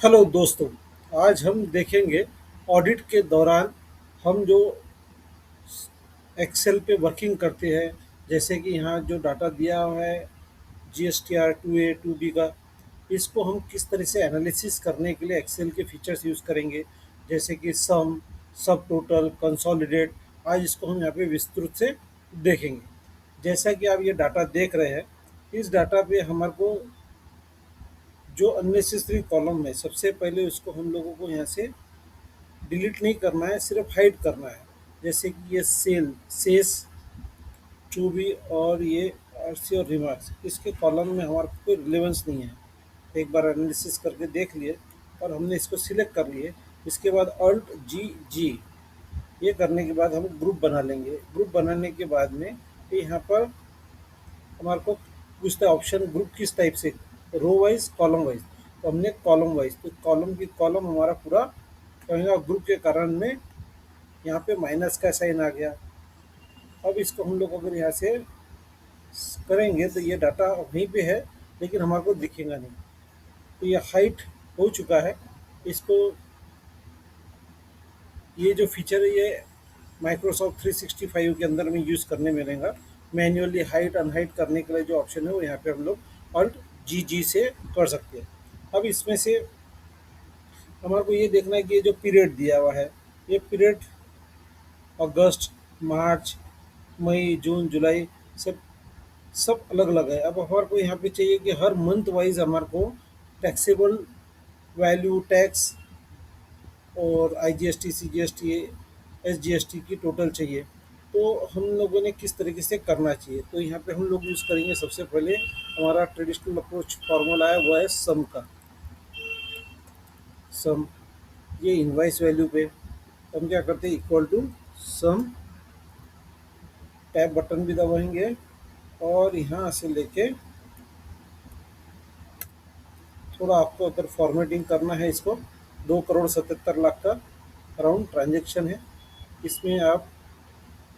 Hello दोस्तों। आज हम देखेंगे ऑडिट के दौरान हम जो एक्सेल पे वर्किंग करते हैं। जैसे कि यहाँ जो डाटा दिया हुआ है GSTR 2A 2B का, इसको हम किस तरह से एनालिसिस करने के लिए एक्सेल के फीचर्स यूज़ करेंगे। जैसे कि सम, सब टोटल, कंसोलिडेट। आज इसको हम यहाँ पे विस्तृत से देखेंगे। जैसा कि आप ये डाटा देख रहे हैं, इस डाटा पे हमारे को जो अननेसेसरी कॉलम है, सबसे पहले उसको हम लोगों को यहाँ से डिलीट नहीं करना है, सिर्फ हाइड करना है। जैसे कि ये सेल, सेस, चूबी और ये आरसी और रिमार्क्स, इसके कॉलम में हमारा कोई रिलेवेंस नहीं है। एक बार एनालिसिस करके देख लिए और हमने इसको सिलेक्ट कर लिए। इसके बाद अल्ट जी जी, ये करने के बाद हम ग्रुप बना लेंगे। ग्रुप बनाने के बाद में ये यहाँ पर हमारे को पूछता है ऑप्शन ग्रुप किस टाइप से, रो वाइज कॉलम वाइज। तो हमने कॉलम वाइज, तो कॉलम की कॉलम हमारा पूरा कहेंगे ग्रुप के कारण में यहाँ पे माइनस का साइन आ गया। अब इसको हम लोग अगर यहाँ से करेंगे तो ये डाटा वहीं पे है, लेकिन हमारे को दिखेगा नहीं। तो ये हाइट हो चुका है। इसको, ये जो फीचर है ये माइक्रोसॉफ्ट 365 के अंदर में यूज़ करने मिलेगा। मैन्युअली हाइट अनहाइट करने के लिए जो ऑप्शन है वो यहाँ पे हम लोग अल्ट जी जी से कर सकते हैं। अब इसमें से हमारे को ये देखना है कि ये जो पीरियड दिया हुआ है, ये पीरियड अगस्त, मार्च, मई, जून, जुलाई, सब सब अलग अलग है। अब हमारे को यहाँ पे चाहिए कि हर मंथ वाइज हमारे को टैक्सेबल वैल्यू, टैक्स और IGST, CGST, SGST की टोटल चाहिए। तो हम लोगों ने किस तरीके से करना चाहिए, तो यहाँ पे हम लोग यूज़ करेंगे। सबसे पहले हमारा ट्रेडिशनल अप्रोच फार्मूला है, वो है सम का। सम, ये इनवाइस वैल्यू पे हम क्या करते हैं, equal to sum, tab button भी दबाएंगे और यहाँ से लेके थोड़ा आपको अगर फॉर्मेटिंग करना है इसको, 2 करोड़ 77 लाख का अराउंड ट्रांजेक्शन है। इसमें आप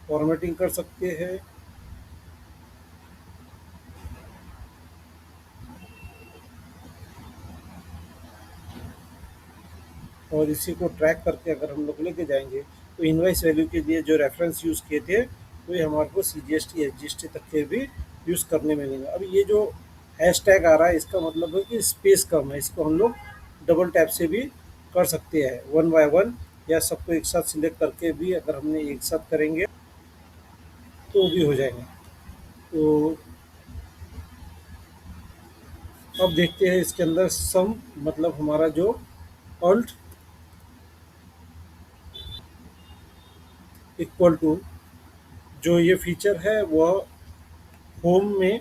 फॉर्मेटिंग कर सकते हैं। और इसी को ट्रैक करके अगर हम लोग लेके जाएंगे तो इनवाइस वैल्यू के लिए जो रेफरेंस यूज़ किए थे वो ये हमारे को CGST SGST तक के भी यूज़ करने मिलेंगे। अब ये जो हैश टैग आ रहा है, इसका मतलब है कि स्पेस कम है। इसको हम लोग डबल टैप से भी कर सकते हैं, वन बाय वन, या सबको एक साथ सिलेक्ट करके भी अगर हमने एक साथ करेंगे तो भी हो जाएंगे। तो अब देखते हैं इसके अंदर सम, मतलब हमारा जो अल्ट इक्वल टू, जो ये फीचर है वह होम में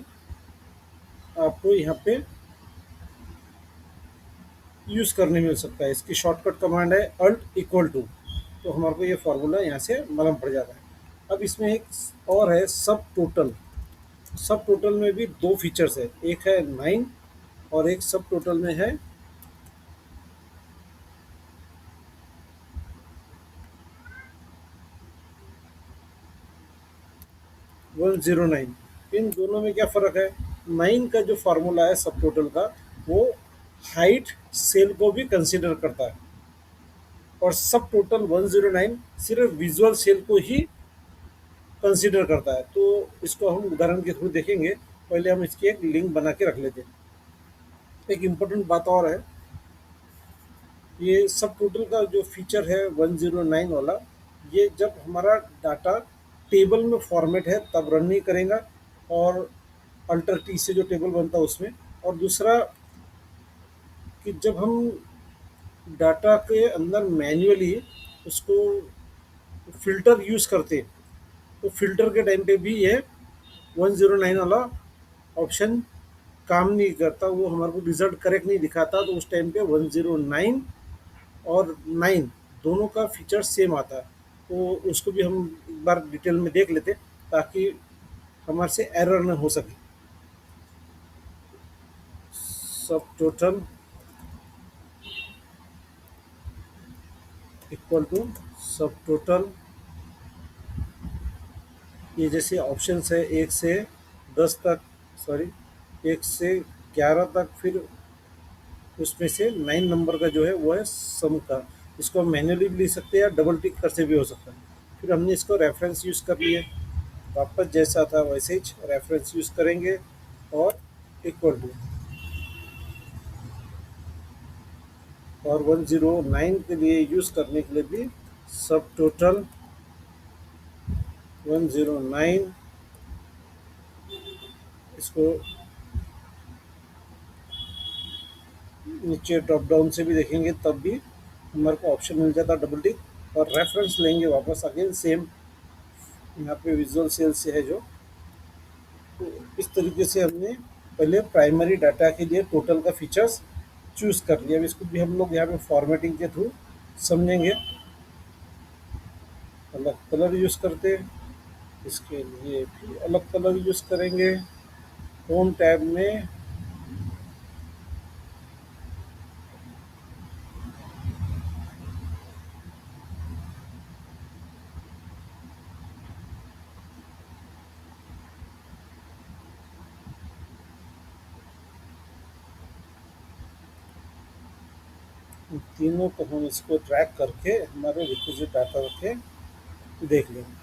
आपको यहाँ पे यूज़ करने मिल सकता है। इसकी शॉर्टकट कमांड है अल्ट इक्वल टू। तो हमारे को ये फार्मूला यहाँ से मालूम पड़ जाता है। अब इसमें एक और है सब टोटल। सब टोटल में भी दो फीचर्स है, एक है 9 और एक सब टोटल में है 109। इन दोनों में क्या फ़र्क है, 9 का जो फार्मूला है सब टोटल का, वो हाइट सेल को भी कंसिडर करता है, और सब टोटल 109 सिर्फ विजुअल सेल को ही कंसीडर करता है। तो इसको हम उदाहरण के थ्रू देखेंगे। पहले हम इसकी एक लिंक बना के रख लेते हैं। एक इम्पोर्टेंट बात और है, ये सब टोटल का जो फीचर है 109 वाला, ये जब हमारा डाटा टेबल में फॉर्मेट है तब रन नहीं करेगा, और अल्टर टी से जो टेबल बनता है उसमें। और दूसरा कि जब हम डाटा के अंदर मैन्युअली उसको फ़िल्टर यूज़ करते हैं, तो फ़िल्टर के टाइम पे भी ये 109 वाला ऑप्शन काम नहीं करता, वो हमारे को रिजल्ट करेक्ट नहीं दिखाता। तो उस टाइम पे 109 और 9 दोनों का फीचर सेम आता है। तो उसको भी हम एक बार डिटेल में देख लेते, ताकि हमारे से एरर न हो सके। सब टोटल इक्वल टू सब टोटल, ये जैसे ऑप्शंस है 1 से 10 तक, सॉरी 1 से 11 तक, फिर उसमें से 9 नंबर का जो है वो है सम का। इसको हम मैन्युअली भी लिख सकते हैं या डबल टिक कर से भी हो सकता है। फिर हमने इसको रेफरेंस यूज़ कर लिए, वापस जैसा था वैसे ही रेफरेंस यूज़ करेंगे और इक्वल टू, और 109 के लिए यूज़ करने के लिए भी सब टोटल 109, इसको नीचे ड्रॉप डाउन से भी देखेंगे तब भी हमारे को ऑप्शन मिल जाता डबल टिक, और रेफरेंस लेंगे वापस अगेन सेम, यहाँ पे विजुअल सेल से है जो। तो इस तरीके से हमने पहले प्राइमरी डाटा के लिए टोटल का फीचर्स चूज़ कर लिया। अब इसको भी हम लोग यहाँ पे फॉर्मेटिंग के थ्रू समझेंगे। अलग कलर यूज़ करते हैं, इसके लिए भी अलग कलर यूज़ करेंगे। होम टैब में इन तीनों को हम इसको ट्रैक करके हमारे रिक्विजिट डाटा रखे देख लेंगे।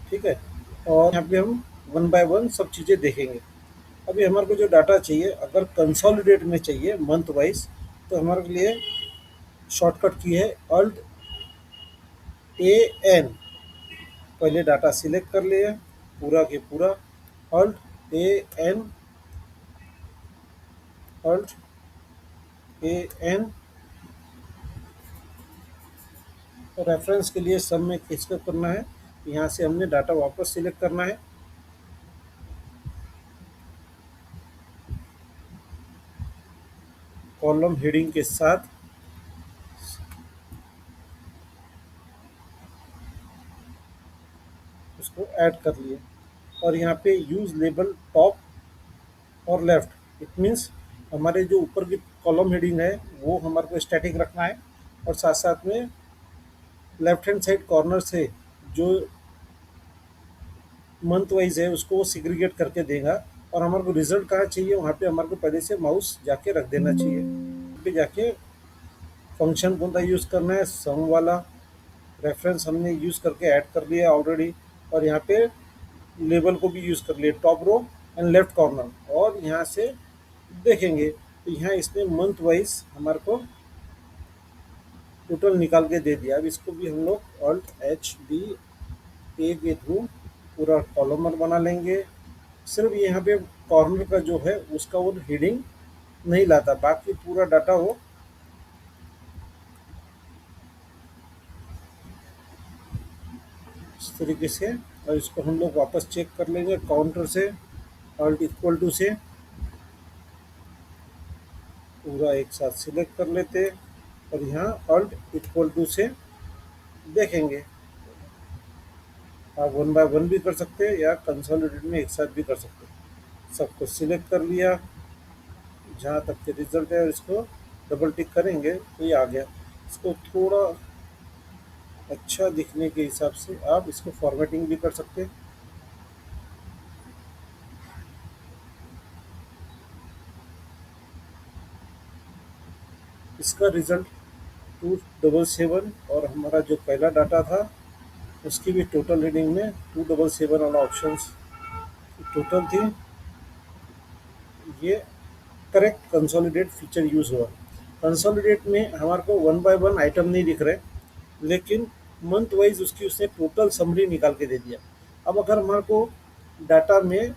ठीक है, और यहाँ पे हम वन बाय वन सब चीज़ें देखेंगे। अभी हमारे को जो डाटा चाहिए, अगर कंसोलिडेट में चाहिए मंथ वाइज, तो हमारे लिए शॉर्टकट की है Alt+A+N। पहले डाटा सिलेक्ट कर लिए पूरा के पूरा, Alt+A+N, Alt+A+N। रेफरेंस के लिए सब में किसको करना है, यहाँ से हमने डाटा वापस सिलेक्ट करना है, कॉलम हेडिंग के साथ उसको ऐड कर लिए। और यहाँ पे यूज़ लेबल टॉप और लेफ्ट, इट मीन्स हमारे जो ऊपर की कॉलम हेडिंग है वो हमारे को स्टैटिक रखना है, और साथ साथ में लेफ्ट हैंड साइड कॉर्नर से जो मंथ वाइज है उसको वो सिग्रीगेट करके देगा। और हमारे को रिजल्ट कहाँ चाहिए, वहाँ पे हमारे को पहले से माउस जाके रख देना चाहिए। पे जाके फंक्शन कौन सा यूज़ करना है, सम वाला। रेफरेंस हमने यूज़ करके ऐड कर लिया ऑलरेडी, और यहाँ पे लेबल को भी यूज़ कर लिए, top row and left corner. और यहाँ से देखेंगे तो यहाँ इसने मंथ वाइज हमारे को टोटल निकाल के दे दिया। अब इसको भी हम लोग Alt+HB+A के थ्रू पूरा कॉलमर बना लेंगे। सिर्फ यहाँ पे कॉर्नर का जो है उसका वो हेडिंग नहीं लाता, बाकी पूरा डाटा वो इस तरीके से। और इसको हम लोग वापस चेक कर लेंगे काउंटर से, Alt=, से पूरा एक साथ सिलेक्ट कर लेते, और यहाँ Alt=, से देखेंगे। आप वन बाय वन भी कर सकते हैं या कंसोलिडेट में एक साथ भी कर सकते हैं। सबको सिलेक्ट कर लिया जहाँ तक के रिजल्ट है, और इसको डबल टिक करेंगे तो ये आ गया। इसको थोड़ा अच्छा दिखने के हिसाब से आप इसको फॉर्मेटिंग भी कर सकते हैं। इसका रिजल्ट 277, और हमारा जो पहला डाटा था उसकी भी टोटल रीडिंग में 277 वाला ऑप्शन टोटल थी। ये करेक्ट कंसोलिडेट फीचर यूज़ हुआ। कंसोलिडेट में हमारे को वन बाय वन आइटम नहीं दिख रहे, लेकिन मंथ वाइज उसकी उसने टोटल समरी निकाल के दे दिया। अब अगर हमारे को डाटा में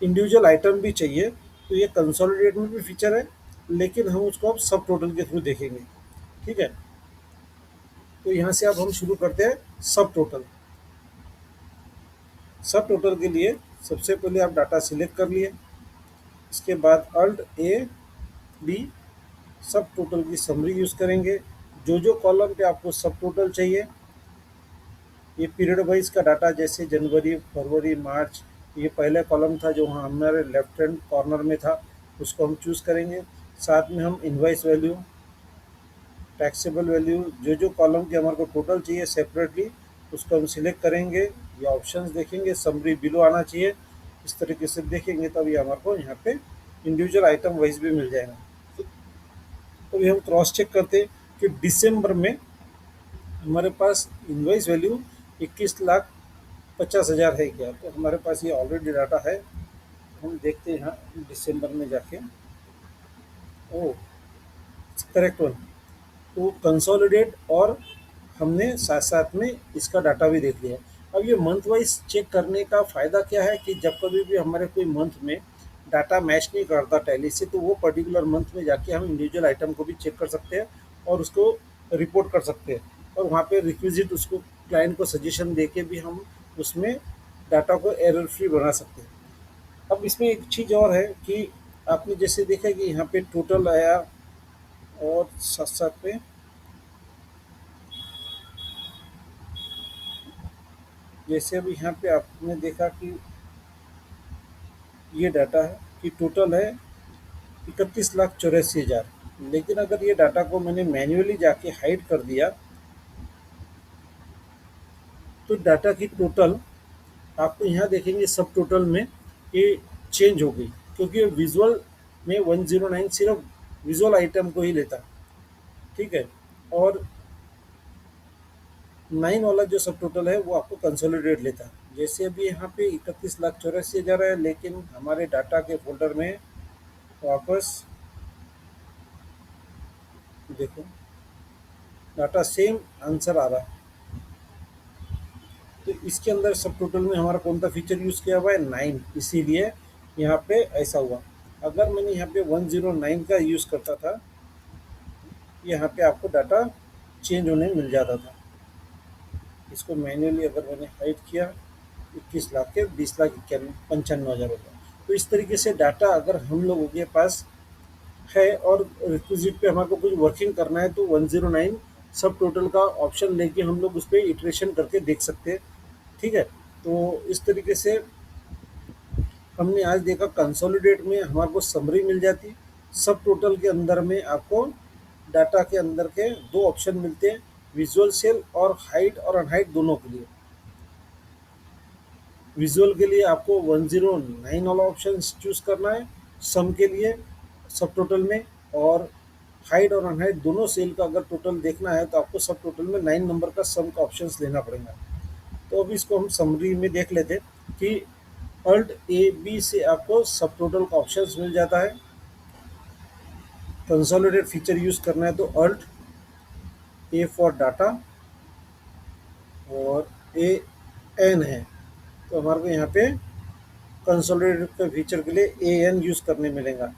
इंडिविजुअल आइटम भी चाहिए तो ये कंसोलिडेट में भी फीचर है, लेकिन हम उसको अब सब टोटल के थ्रू देखेंगे। ठीक है, तो यहाँ से अब हम शुरू करते हैं सब टोटल। सब टोटल के लिए सबसे पहले आप डाटा सिलेक्ट कर लिए, इसके बाद Alt+A+B सब टोटल की समरी यूज़ करेंगे। जो जो कॉलम पे आपको सब टोटल चाहिए, ये पीरियड वाइज का डाटा, जैसे जनवरी, फरवरी, मार्च, ये पहले कॉलम था जो हमारे लेफ्ट हैंड कॉर्नर में था, उसको हम चूज़ करेंगे। साथ में हम इनवाइस वैल्यू, टैक्सेबल वैल्यू, जो जो कॉलम के हमारे को टोटल चाहिए सेपरेटली उसको हम सिलेक्ट करेंगे। ये ऑप्शंस देखेंगे, समरी बिलो आना चाहिए, इस तरीके से देखेंगे तब ये हमारे को यहाँ पे इंडिविजुअल आइटम वाइज भी मिल जाएगा। तो अभी हम क्रॉस चेक करते हैं कि दिसंबर में हमारे पास इनवॉइस वैल्यू 21,50,000 है क्या। तो हमारे पास ये ऑलरेडी डाटा है। हम देखते हैं यहाँ दिसंबर में जाके। ओ, करेक्ट वन। तो कंसोलिडेट और हमने साथ साथ में इसका डाटा भी देख लिया। अब ये मंथ वाइज चेक करने का फ़ायदा क्या है कि जब कभी भी हमारे कोई मंथ में डाटा मैच नहीं करता टैली से, तो वो पर्टिकुलर मंथ में जाके हम इंडिविजुअल आइटम को भी चेक कर सकते हैं और उसको रिपोर्ट कर सकते हैं। और वहाँ पे रिक्विजिट उसको क्लाइंट को सजेशन दे के भी हम उसमें डाटा को एरर फ्री बना सकते हैं। अब इसमें एक चीज़ और है कि आपने जैसे देखा कि यहाँ पे टोटल आया और साथ साथ में जैसे अभी यहाँ पे आपने देखा कि ये डाटा है कि टोटल है 31,84,000। लेकिन अगर ये डाटा को मैंने मैन्युअली जाके हाइड कर दिया तो डाटा की टोटल आपको यहाँ देखेंगे सब टोटल में ये चेंज हो गई, क्योंकि विजुअल में 109 सिर्फ विजुअल आइटम को ही लेता। ठीक है। और 9 वाला जो सब टोटल है वो आपको कंसोलिडेट लेता है। जैसे अभी यहाँ पे 31,84,000 है, लेकिन हमारे डाटा के फोल्डर में वापस देखो डाटा सेम आंसर आ रहा है। तो इसके अंदर सब टोटल में हमारा कौन सा फीचर यूज़ किया हुआ है, 9, इसीलिए यहाँ पे ऐसा हुआ। अगर मैंने यहाँ पे 109 का यूज़ करता था, यहाँ पे आपको डाटा चेंज होने मिल जाता था। इसको मैन्युअली अगर मैंने हाइड किया, 21 लाख के 20,91,95,000 हो गया। तो इस तरीके से डाटा अगर हम लोगों के पास है और रिक्विजिट पे हमारे को कुछ वर्किंग करना है, तो 109 सब टोटल का ऑप्शन लेके हम लोग उस पर इटरेशन करके देख सकते हैं। ठीक है। तो इस तरीके से हमने आज देखा कंसोलिडेट में हमारे को समरी मिल जाती। सब टोटल के अंदर में आपको डाटा के अंदर के दो ऑप्शन मिलते हैं, विजुअल सेल और हाइड और अनहाइड दोनों के लिए। विजुअल के लिए आपको 109 वाला ऑप्शन चूज करना है सम के लिए सब टोटल में, और हाइड और अनहाइड दोनों सेल का अगर टोटल देखना है तो आपको सब टोटल में 9 नंबर का सम का ऑप्शंस लेना पड़ेगा। तो अब इसको हम समरी में देख लेते हैं कि अल्ट ए बी से आपको सब टोटल का ऑप्शंस मिल जाता है। कंसोलिडेट फीचर यूज करना है तो अल्ट ए फॉर डाटा और ए एन है, तो हमारे को यहाँ पे कंसोलिडेट के फीचर के लिए ए एन यूज करने मिलेगा।